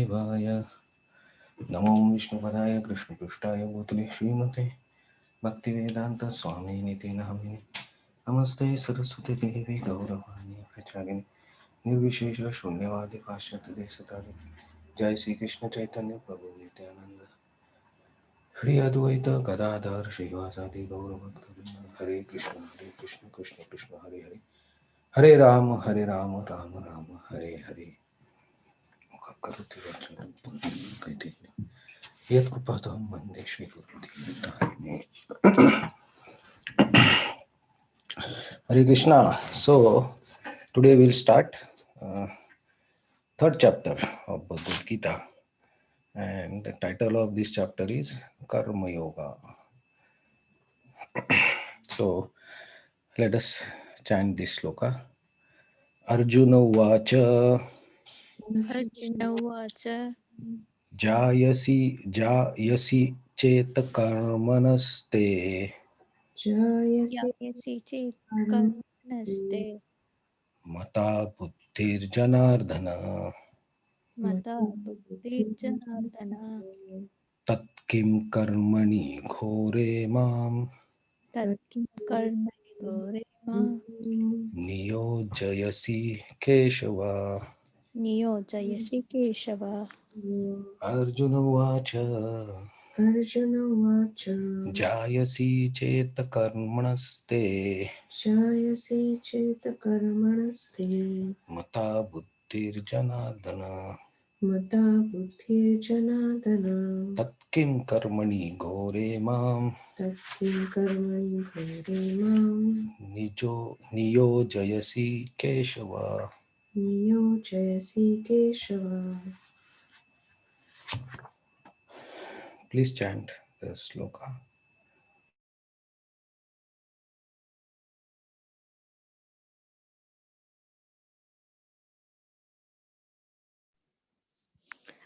शिवाय नमो विष्णुपदाय कृष्णपृष्ठाय भूतले श्रीमते भक्तिवेदांत स्वामी निति नामिने नमस्ते सरस्वती देवी गौरवाणी प्रचारिणे निर्विशेष शून्यवादी पाश्चात्य देशतारिणे जय श्री कृष्ण चैतन्य प्रभु नित्यानंद श्री अद्वैत गदाधर श्रीवासादि गौरभक्तवृंद हरे कृष्ण कृष्ण कृष्ण हरे हरे हरे राम राम राम हरे हरे करोति वाचालं पठति यत्कृपातं वन्दे श्रीगुरुदेवतारिणे Hare Krishna. So today we'll start third chapter of Bhagavad Gita, and the title of this chapter is Karma Yoga. So let us chant this sloka. Arjuna Vacha Arjuna Vacha Jayasi Chet Karmanaste Yayasi Chit Karmanaste Mata Buddhir Janardhana Mata Buddhi Janardana Tat Kim Karmani Ghore Mam Tat Kim Karmani Gore Ma Niyojayasi Keshava. Niyojayasi Keshava Arjuna Vacha Jayasi Cheta Karmanaste Mata Buddhir Janardana Tat Kim Karmani Ghore Mam Niyojayasi Keshava. Please chant the sloka.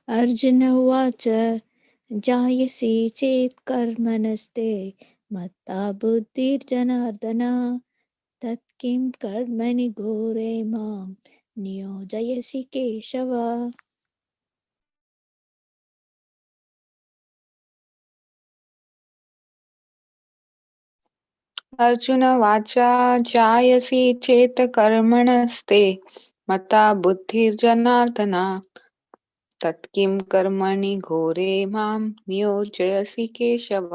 Arjuna Vacha Jayasi Chit Karmanaste Mata Buddhi Janardana Tat Kim Karmani Gore Ma Niyojayasi Keshava. Arjun वाचा जायसी चेत कर्मणस्ते मता बुद्धिर्जनार्दना तत्किं कर्मणि घोरे मां नियोजयसि Keshav.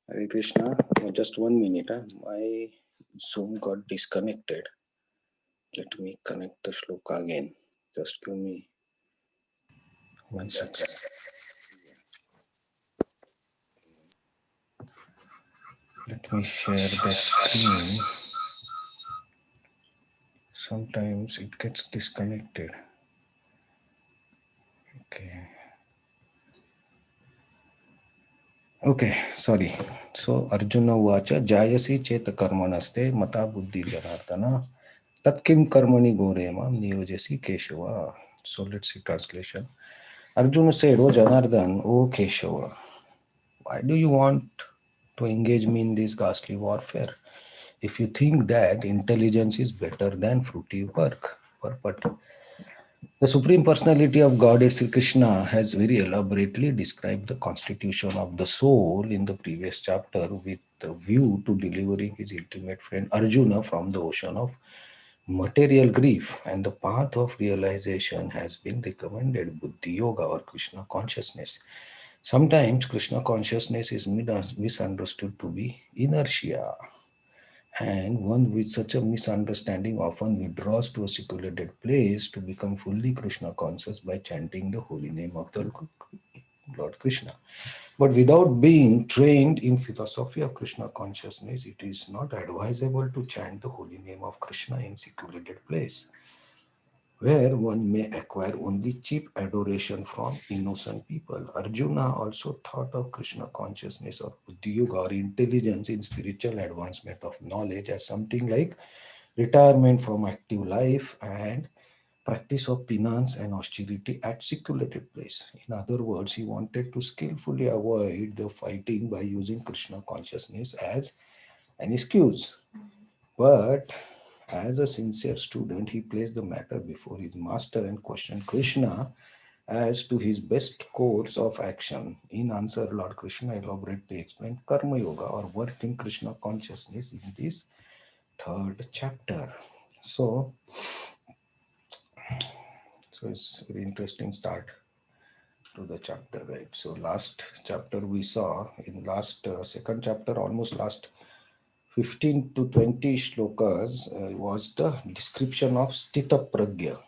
Hare Krishna. Just 1 minute. My Zoom got disconnected. Let me connect the shloka again. Just give me 1 second. Let me share the screen. Sometimes it gets disconnected. Okay, sorry. So Arjuna Vacha Jayasi Cheta Karmanaste Mata Buddhi Janardana Tatkim Karmani Gore Mam Niyojasi Keshava. So let's see translation. Arjuna said, "O Janardan, O Keshava, why do you want to engage me in this ghastly warfare? If you think that intelligence is better than fruity work." Purport. The Supreme Personality of Godhead Sri Krishna has very elaborately described the constitution of the soul in the previous chapter with a view to delivering his intimate friend Arjuna from the ocean of material grief, and the path of realization has been recommended Buddhi Yoga or Krishna consciousness. Sometimes Krishna consciousness is misunderstood to be inertia, and one with such a misunderstanding often withdraws to a secluded place to become fully Krishna conscious by chanting the holy name of the Lord Krishna. But without being trained in philosophy of Krishna consciousness, it is not advisable to chant the holy name of Krishna in secluded place, where one may acquire only cheap adoration from innocent people. Arjuna also thought of Krishna consciousness or Buddhi Yoga or intelligence in spiritual advancement of knowledge as something like retirement from active life and practice of penance and austerity at secluded place. In other words, he wanted to skillfully avoid the fighting by using Krishna consciousness as an excuse. But as a sincere student, he placed the matter before his master and questioned Krishna as to his best course of action. In answer, Lord Krishna elaborately explained Karma Yoga or work in Krishna consciousness in this third chapter. So it's very interesting start to the chapter, right? So last chapter we saw in last second chapter, almost last 15 to 20 shlokas was the description of Sthita Pragya,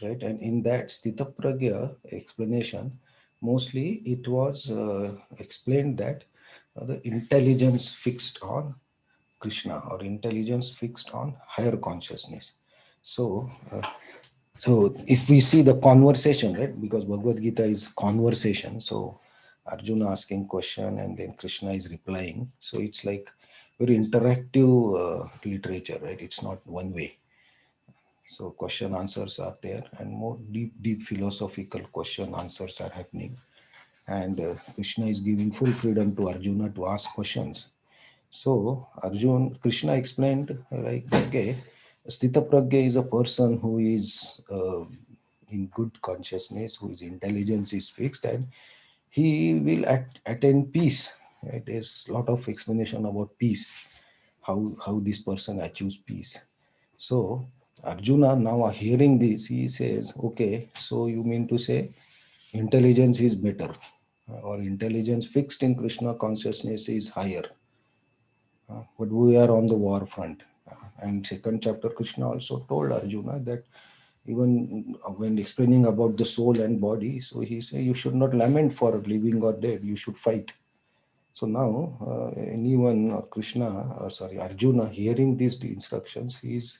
right? And in that Sthita Pragya explanation, mostly it was explained that the intelligence fixed on Krishna or intelligence fixed on higher consciousness. So if we see the conversation, right, because Bhagavad Gita is conversation, so Arjuna asking question and then Krishna is replying. So it's like very interactive literature, right? It's not one way. So question answers are there and more deep philosophical question answers are happening. And Krishna is giving full freedom to Arjuna to ask questions. So Krishna explained like, okay, Sthita Pragya is a person who is in good consciousness, whose intelligence is fixed, and he will attain peace. Right? There's a lot of explanation about peace, how this person achieves peace. So Arjuna now hearing this, he says, okay, so you mean to say intelligence is better, or intelligence fixed in Krishna consciousness is higher. But we are on the war front. And second chapter, Krishna also told Arjuna that even when explaining about the soul and body, so he said you should not lament for living or dead, you should fight. So now anyone or Arjuna hearing these instructions, he is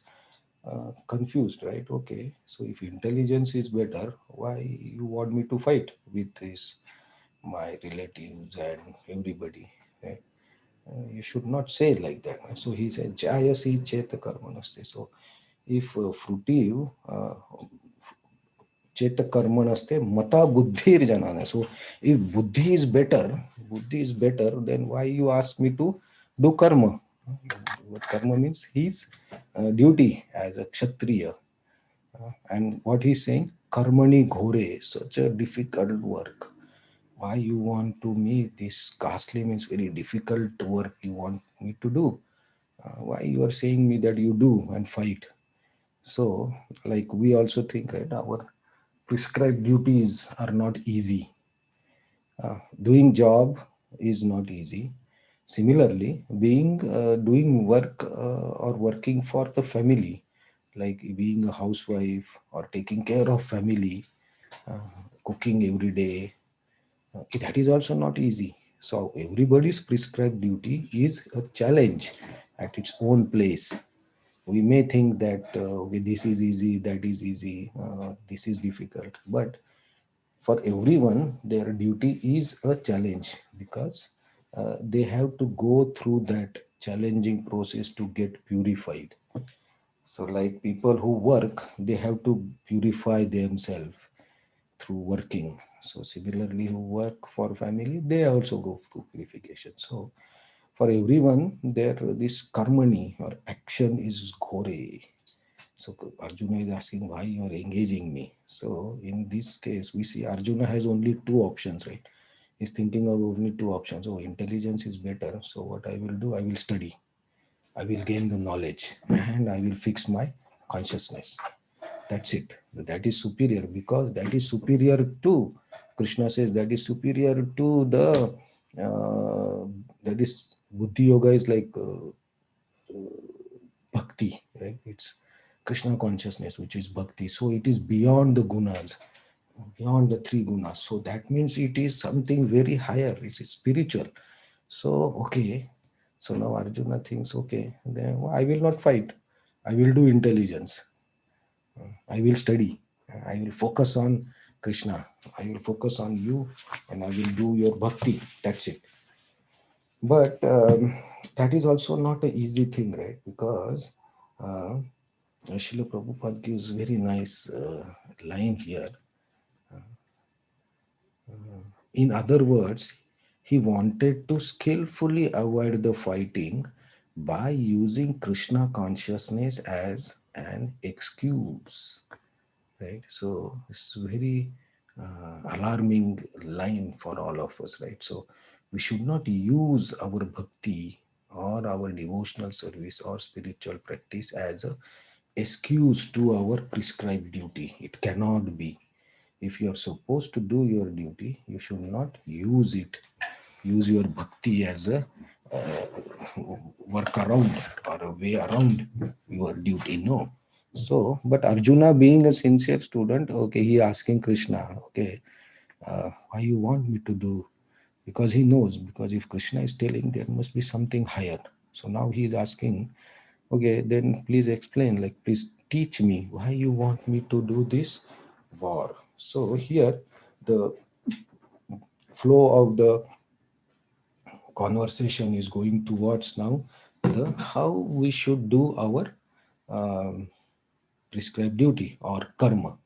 confused, right? Okay, so if intelligence is better, why you want me to fight with this, my relatives and everybody, right? You should not say like that. So he said, Jayasi Cheta Karmanaste. So if fruitive Cheta Karmanaste, Mata Buddhir Janana. So if Buddhi is better, then why you ask me to do karma? What karma means? His duty as a Kshatriya. And what he's saying, Karmani Ghore, such a difficult work. Why you want to me this costly means very difficult work you want me to do? Why you are saying me that you do and fight? So like we also think, right, our prescribed duties are not easy. Doing job is not easy. Similarly, being doing work or working for the family, like being a housewife or taking care of family, uh, cooking every day, that is also not easy. So everybody's prescribed duty is a challenge at its own place. We may think that okay, this is easy, that is easy, this is difficult, but for everyone, their duty is a challenge because they have to go through that challenging process to get purified. So, like people who work, they have to purify themselves through working. So similarly, who work for family, they also go through purification. So for everyone, there this karmani or action is ghore. So Arjuna is asking why you are engaging me. So in this case, we see Arjuna has only two options, right? He's thinking of only two options. Oh, intelligence is better. So what I will do, I will study. I will gain the knowledge and I will fix my consciousness. That's it. That is superior because that is superior to, Krishna says that is superior to the, that is, Buddhi Yoga is like bhakti, right? It's Krishna consciousness, which is bhakti. So it is beyond the gunas, beyond the three gunas. So that means it is something very higher. It's spiritual. So, okay. So now Arjuna thinks, okay, then I will not fight. I will do intelligence. I will study. I will focus on Krishna. I will focus on you and I will do your bhakti. That's it. But that is also not an easy thing, right? Because uh, Srila Prabhupada gives very nice line here. In other words, he wanted to skillfully avoid the fighting by using Krishna consciousness as an excuse. Right? So it's very alarming line for all of us, right? So we should not use our bhakti or our devotional service or spiritual practice as a excuse to our prescribed duty. It cannot be. If you are supposed to do your duty, you should not use it, use your bhakti as a work around or a way around your duty. No. So, but Arjuna being a sincere student, okay, he asking Krishna, okay, why you want me to do? Because he knows, because if Krishna is telling, there must be something higher. So now he is asking, okay, then please explain, like, please teach me why you want me to do this war. So here, the flow of the conversation is going towards now the how we should do our um, prescribed duty or karma.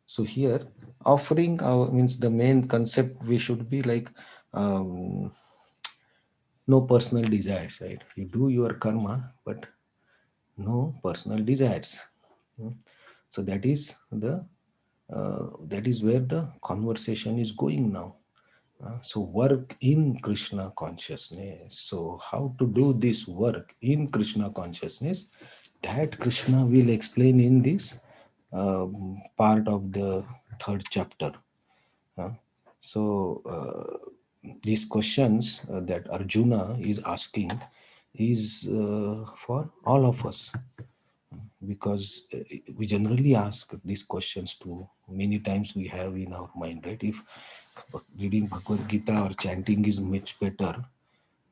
So here, offering our means the main concept we should be like um, no personal desires, right? You do your karma, but no personal desires. Hmm. So that is where the conversation is going now. So work in Krishna consciousness. So how to do this work in Krishna consciousness? That Krishna will explain in this part of the third chapter. Uh, so these questions that Arjuna is asking is for all of us, because we generally ask these questions to many times we have in our mind, right? If reading Bhagavad Gita or chanting is much better,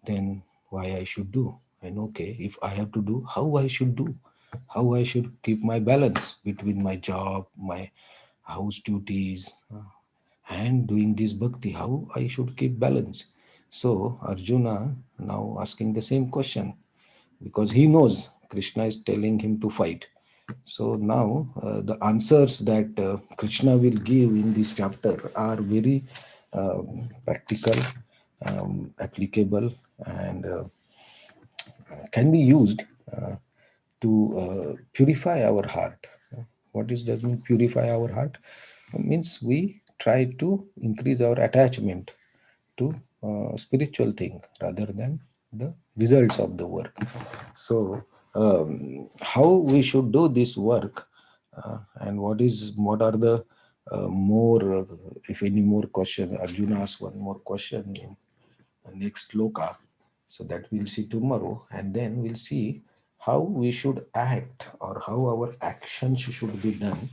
then why I should do? And okay, if I have to do, how I should do? How I should keep my balance between my job, my house duties, and doing this bhakti? How I should keep balance? So Arjuna now asking the same question because he knows Krishna is telling him to fight. So now the answers that Krishna will give in this chapter are very practical, applicable, and can be used to purify our heart. What does mean purify our heart? Means we try to increase our attachment to spiritual thing rather than the results of the work. So how we should do this work, and what are the more if any more question. Arjuna asked one more question in the next loka, so that we'll see tomorrow, and then we'll see how we should act or how our actions should be done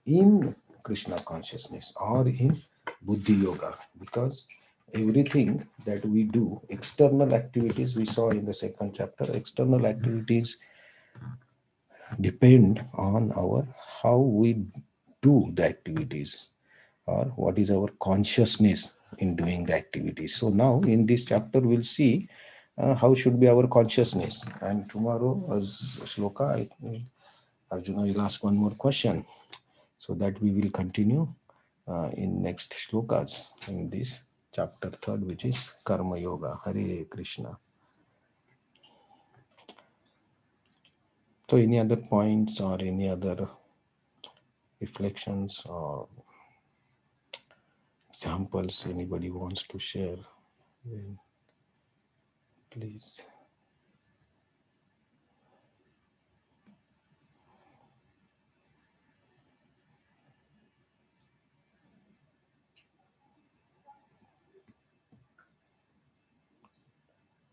in Krishna consciousness or in Buddhi Yoga, because everything that we do, external activities we saw in the second chapter, external activities depend on our how we do the activities or what is our consciousness in doing the activities. So now in this chapter we'll see how should be our consciousness, and tomorrow as shloka Arjuna will ask one more question, so that we will continue in next shlokas in this chapter third, which is Karma Yoga. Hare Krishna. So any other points or any other reflections or examples anybody wants to share, then please.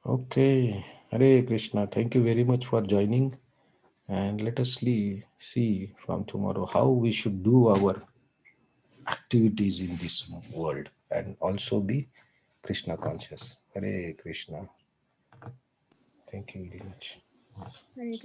Okay, Hare Krishna. Thank you very much for joining, and let us see from tomorrow how we should do our activities in this world and also be Krishna conscious. Hare Krishna. Thank you very much. Hare